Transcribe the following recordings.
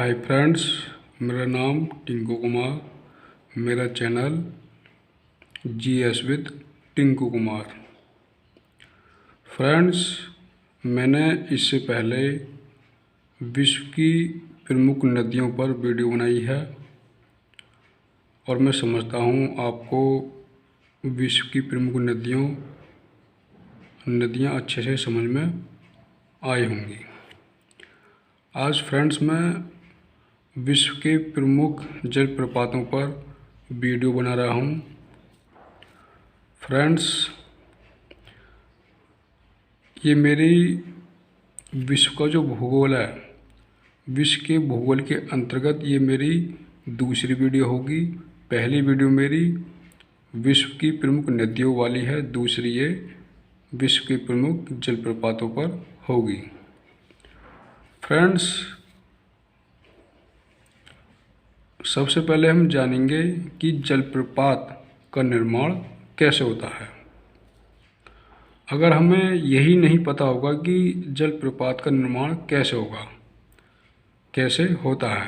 Hi friends, मेरा नाम टिंकू कुमार। मेरा channel GS with Tinku Kumar. Friends, मैंने इससे पहले विश्व की प्रमुख नदियों पर वीडियो बनाई है और मैं समझता हूँ आपको विश्व की प्रमुख नदियाँ अच्छे से समझ में आई होंगी। आज फ्रेंड्स मैं विश्व के प्रमुख जलप्रपातों पर वीडियो बना रहा हूँ। फ्रेंड्स, ये मेरी विश्व का जो भूगोल है, विश्व के भूगोल के अंतर्गत ये मेरी दूसरी वीडियो होगी। पहली वीडियो मेरी विश्व की प्रमुख नदियों वाली है, दूसरी ये विश्व के प्रमुख जलप्रपातों पर होगी। फ्रेंड्स, सबसे पहले हम जानेंगे कि जलप्रपात का निर्माण कैसे होता है। अगर हमें यही नहीं पता होगा कि जलप्रपात का निर्माण कैसे होता है,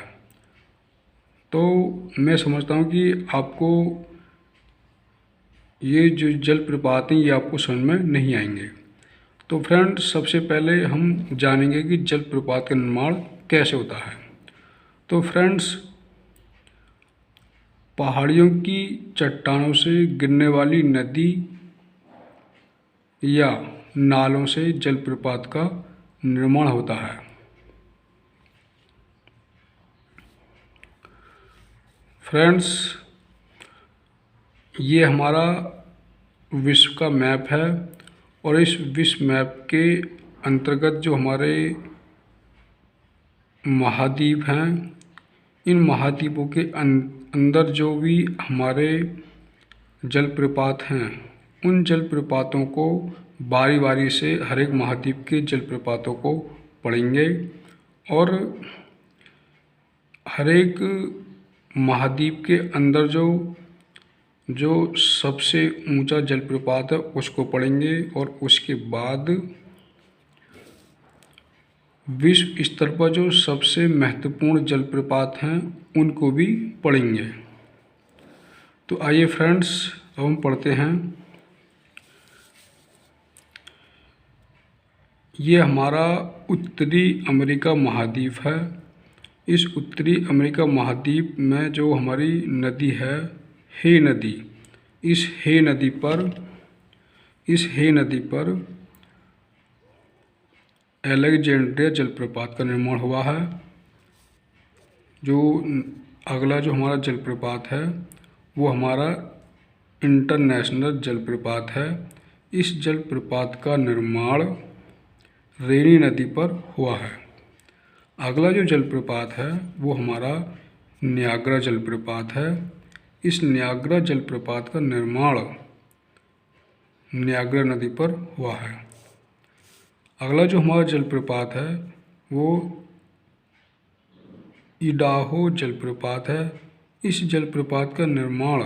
तो मैं समझता हूँ कि आपको ये जो जलप्रपात हैं ये आपको समझ में नहीं आएंगे। तो फ्रेंड्स, सबसे पहले हम जानेंगे कि जलप्रपात का निर्माण कैसे होता है। तो फ्रेंड्स, पहाड़ियों की चट्टानों से गिरने वाली नदी या नालों से जलप्रपात का निर्माण होता है। फ्रेंड्स, ये हमारा विश्व का मैप है और इस विश्व मैप के अंतर्गत जो हमारे महाद्वीप हैं, इन महाद्वीपों के अंदर जो भी हमारे जलप्रपात हैं, उन जलप्रपातों को बारी बारी से हर एक महाद्वीप के जलप्रपातों को पढ़ेंगे और हर एक महाद्वीप के अंदर जो सबसे ऊंचा जलप्रपात है उसको पढ़ेंगे और उसके बाद विश्व स्तर पर जो सबसे महत्वपूर्ण जलप्रपात हैं उनको भी पढ़ेंगे। तो आइए फ्रेंड्स, अब हम पढ़ते हैं। ये हमारा उत्तरी अमेरिका महाद्वीप है। इस उत्तरी अमेरिका महाद्वीप में जो हमारी नदी है, हे नदी, इस हे नदी पर अलेक्जेंड्रिया जलप्रपात का निर्माण हुआ है। जो अगला जो हमारा जलप्रपात है वो हमारा इंटरनेशनल जलप्रपात है। इस जलप्रपात का निर्माण रेनी नदी पर हुआ है। अगला जो जलप्रपात है वो हमारा नियाग्रा जलप्रपात है। इस नियाग्रा जलप्रपात का निर्माण नियाग्रा नदी पर हुआ है। अगला जो हमारा जलप्रपात है वो इडाहो जलप्रपात है। इस जलप्रपात का निर्माण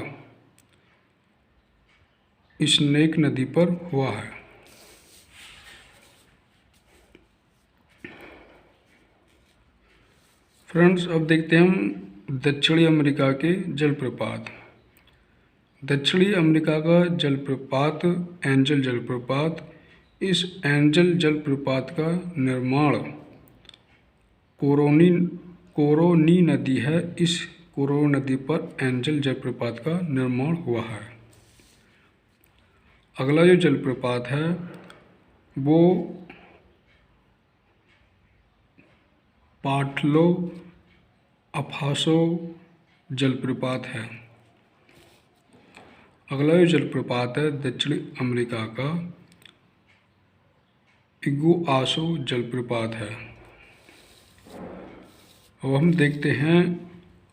स्नेक नदी पर हुआ है। फ्रेंड्स, अब देखते हैं हम दक्षिणी अमेरिका के जलप्रपात। दक्षिणी अमेरिका का जलप्रपात एंजल जलप्रपात। इस एंजल जलप्रपात का निर्माण कोरोनी नदी है। इस कोरोनी नदी पर एंजल जलप्रपात का निर्माण हुआ है। अगला जो जलप्रपात है वो पाटलो अफासो जलप्रपात है। अगला जो जलप्रपात है दक्षिणी अमेरिका का इगुआसो जलप्रपात है। अब हम देखते हैं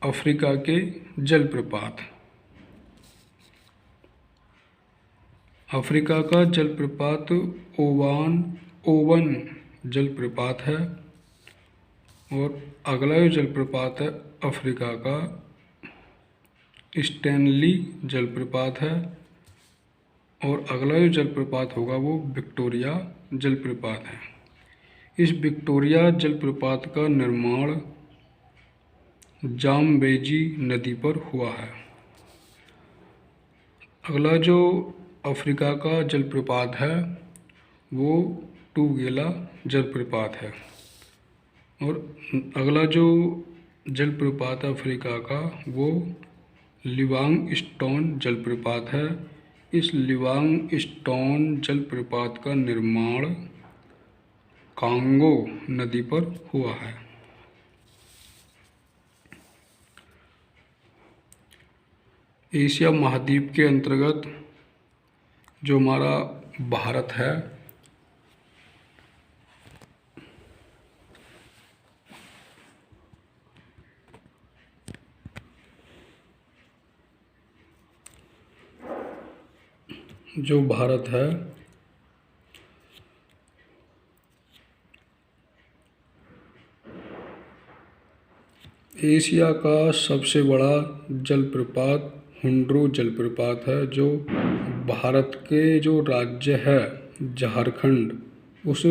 अफ्रीका के जलप्रपात। अफ्रीका का जलप्रपात ओवन जलप्रपात है और अगला जो जलप्रपात है अफ्रीका का स्टैनली जलप्रपात है और अगला जो जलप्रपात होगा वो विक्टोरिया जलप्रपात है। इस विक्टोरिया जलप्रपात का निर्माण जाम्बेजी नदी पर हुआ है। अगला जो अफ्रीका का जलप्रपात है वो टूगेला जलप्रपात है। और अगला जो जलप्रपात है अफ्रीका का वो लिवांग स्टोन जलप्रपात है। इस लिवांग स्टोन जलप्रपात का निर्माण कांगो नदी पर हुआ है। एशिया महाद्वीप के अंतर्गत जो हमारा भारत है एशिया का सबसे बड़ा जलप्रपात हुंड्रो जलप्रपात है, जो भारत के जो राज्य है झारखंड, उस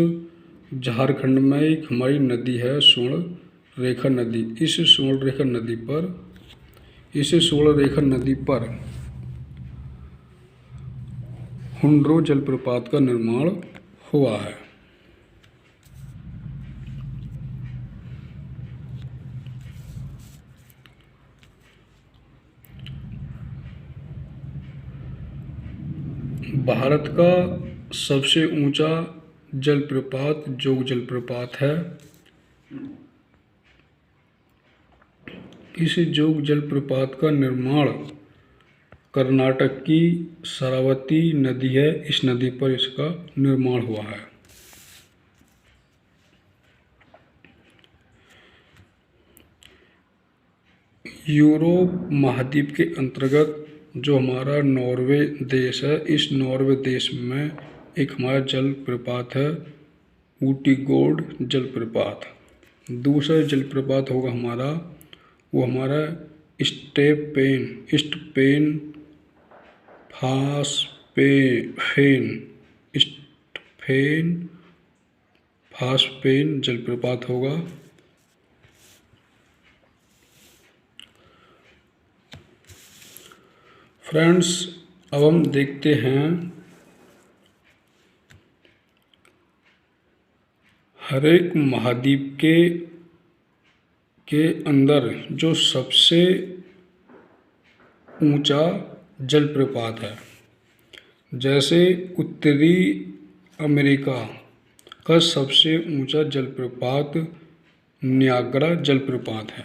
झारखंड में एक हमारी नदी है स्वर्ण रेखा नदी। इस स्वर्ण रेखा नदी पर हुंड्रो जलप्रपात का निर्माण हुआ है। भारत का सबसे ऊंचा जलप्रपात जोग जलप्रपात है। इस जोग जलप्रपात का निर्माण कर्नाटक की शरावती नदी है, इस नदी पर इसका निर्माण हुआ है। यूरोप महाद्वीप के अंतर्गत जो हमारा नॉर्वे देश है, इस नॉर्वे देश में एक हमारा जलप्रपात है ऊटीगोड जलप्रपात। दूसरा जलप्रपात होगा हमारा वो हमारा स्टेपेन फास्पेन जलप्रपात होगा। फ्रेंड्स, अब हम देखते हैं हर एक महाद्वीप के अंदर जो सबसे ऊंचा जलप्रपात है। जैसे उत्तरी अमेरिका का सबसे ऊंचा जलप्रपात नियाग्रा जलप्रपात है।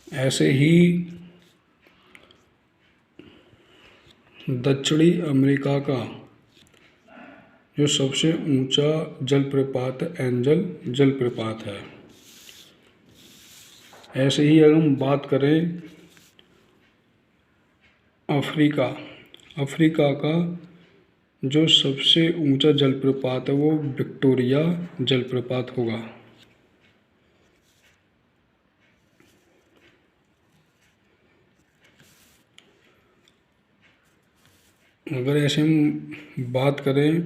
ऐसे ही दक्षिणी अमेरिका का जो सबसे ऊंचा जलप्रपात एंजल जलप्रपात है। ऐसे ही अगर हम बात करें अफ्रीका का जो सबसे ऊंचा जलप्रपात है वो विक्टोरिया जलप्रपात होगा। अगर ऐसे हम बात करें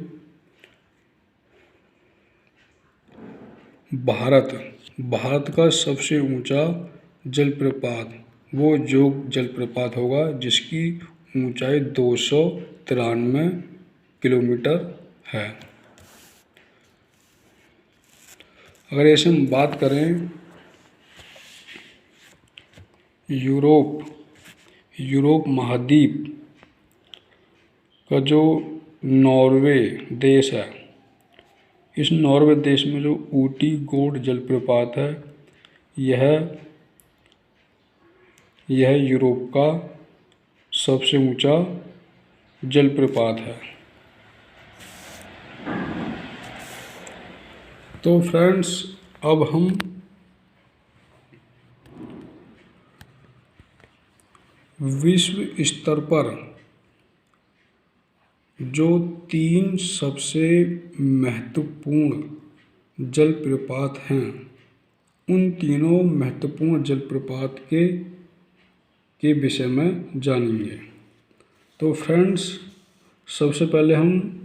भारत का सबसे ऊंचा जलप्रपात वो जोग जलप्रपात होगा, जिसकी ऊंचाई 293 किलोमीटर है। अगर ऐसे हम बात करें यूरोप महाद्वीप का जो नॉर्वे देश है, इस नॉर्वे देश में जो ऊटीगोड जलप्रपात है यह यूरोप का सबसे ऊंचा जलप्रपात है। तो फ्रेंड्स, अब हम विश्व स्तर पर जो 3 सबसे महत्वपूर्ण जलप्रपात हैं, उन तीनों महत्वपूर्ण जलप्रपात के विषय में जानेंगे। तो फ्रेंड्स, सबसे पहले हम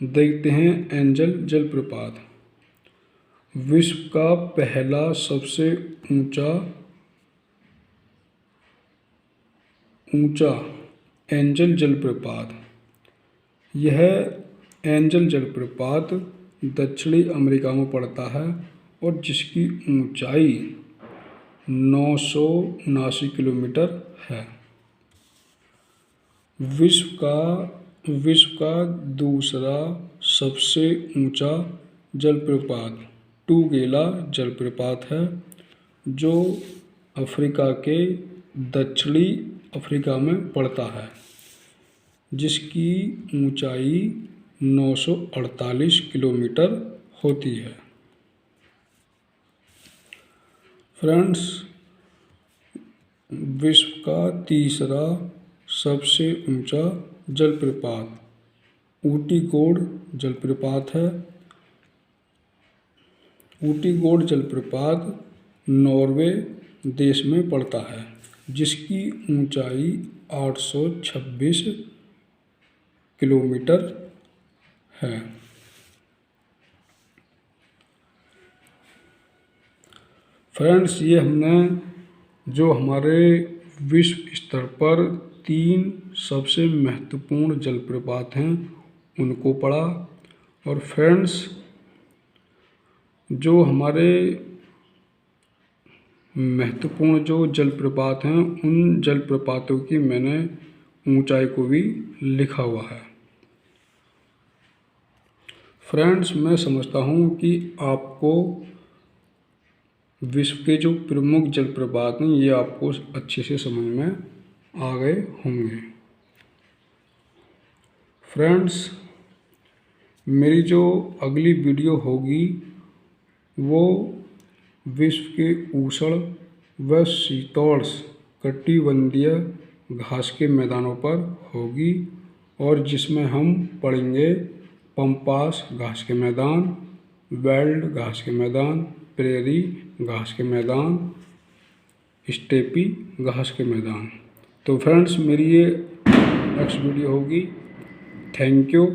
देखते हैं एंजल जलप्रपात। विश्व का पहला सबसे ऊंचा एंजल जलप्रपात। यह एंजल जलप्रपात दक्षिणी अमेरिका में पड़ता है और जिसकी ऊंचाई 979 किलोमीटर है। विश्व का दूसरा सबसे ऊंचा जलप्रपात टूगेला जलप्रपात है, जो अफ्रीका के दक्षिणी अफ्रीका में पड़ता है, जिसकी ऊंचाई 948 किलोमीटर होती है। फ्रेंड्स, विश्व का तीसरा सबसे ऊंचा जलप्रपात ऊटी गोड जलप्रपात है। ऊटी गोड जलप्रपात नॉर्वे देश में पड़ता है, जिसकी ऊंचाई 826 किलोमीटर है। फ्रेंड्स, ये हमने जो हमारे विश्व स्तर पर 3 सबसे महत्वपूर्ण जलप्रपात हैं उनको पढ़ा। और फ्रेंड्स, जो हमारे महत्वपूर्ण जो जलप्रपात हैं उन जलप्रपातों की मैंने ऊंचाई को भी लिखा हुआ है। फ्रेंड्स, मैं समझता हूँ कि आपको विश्व के जो प्रमुख जलप्रपात हैं ये आपको अच्छे से समझ में आ गए होंगे। फ्रेंड्स, मेरी जो अगली वीडियो होगी वो विश्व के उष्ण व शीतोष्ण कटिबंधीय घास के मैदानों पर होगी, और जिसमें हम पढ़ेंगे पम्पास घास के मैदान, वेल्ड घास के मैदान, प्रेरी घास के मैदान, स्टेपी घास के मैदान। तो फ्रेंड्स, मेरी ये नेक्स्ट वीडियो होगी। Thank you.